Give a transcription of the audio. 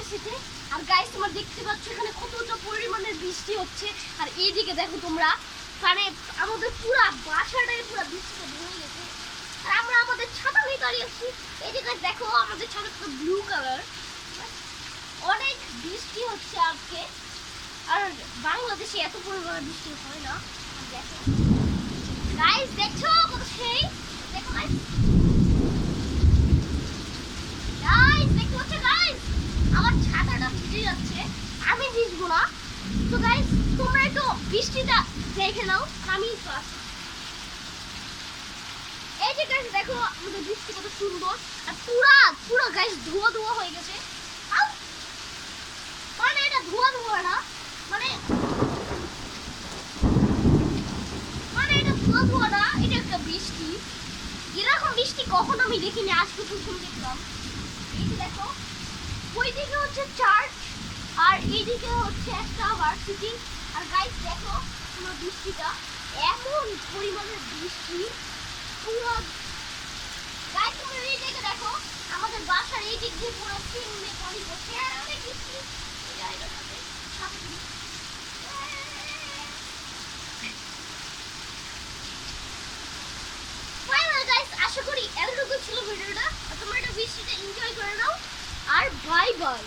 এসেছে। আর গাইস তোমরা দেখতে পাচ্ছ এখানে কতটা পরিমাণে বৃষ্টি হচ্ছে। আর এইদিকে দেখো তোমরা, মানে আমাদের পুরো বাসাটাই পুরো বৃষ্টিতে ভরে গেছে। আর আমরা আমাদের ছাতা নিয়ে দাঁড়িয়ে আছি। এইদিকে দেখো আমাদের ছাতাটা ব্লু কালার। অনেক বৃষ্টি হচ্ছে আজকে। আর বাংলাদেশে এত পরিমাণে বৃষ্টি হয় না। দেখো গাইস, দেখছো কত সেই, দেখো গাইস, গাইস দেখতে পাচ্ছ গাইস, আমার ছাতাটা ভিজে যাচ্ছে, আমি ভিজবো না। তো গাইস তোমরা একটু বৃষ্টিটা দেখে নাও, আমি তো আছি। এই যে গাইস দেখো আমাদের বৃষ্টি কত সুন্দর। আর পুরা পুরো গাইস ধোয়া ধোয়া হয়ে গেছে। আউ! মানে এটা ধোয়া ধোয়া না, মানে মানে এটা ধোয়া ধোয়া না, এটা একটা বৃষ্টি। এরকম বৃষ্টি কখনো আমি দেখিনি, আজকে প্রথম দেখলাম। এই যে দেখো ওইদিকে হচ্ছে চার্চ আর এইদিকে হচ্ছে একটা ভার্সিটি। আর গাইস দেখো পুরো বৃষ্টিটা, এমন পরিমাণের বৃষ্টি পুরো। গাইস তোমরা এইদিকে দেখো আমাদের বাসার এই দিক দিয়ে পুরো সিংহে পানি পড়ছে। আর অনেক বৃষ্টি গাইস। আশা করি এতটুকু ছিল ভিডিওটা। তোমরা এটা বৃষ্টিটা এনজয় করে নাও। আর বাই বাই।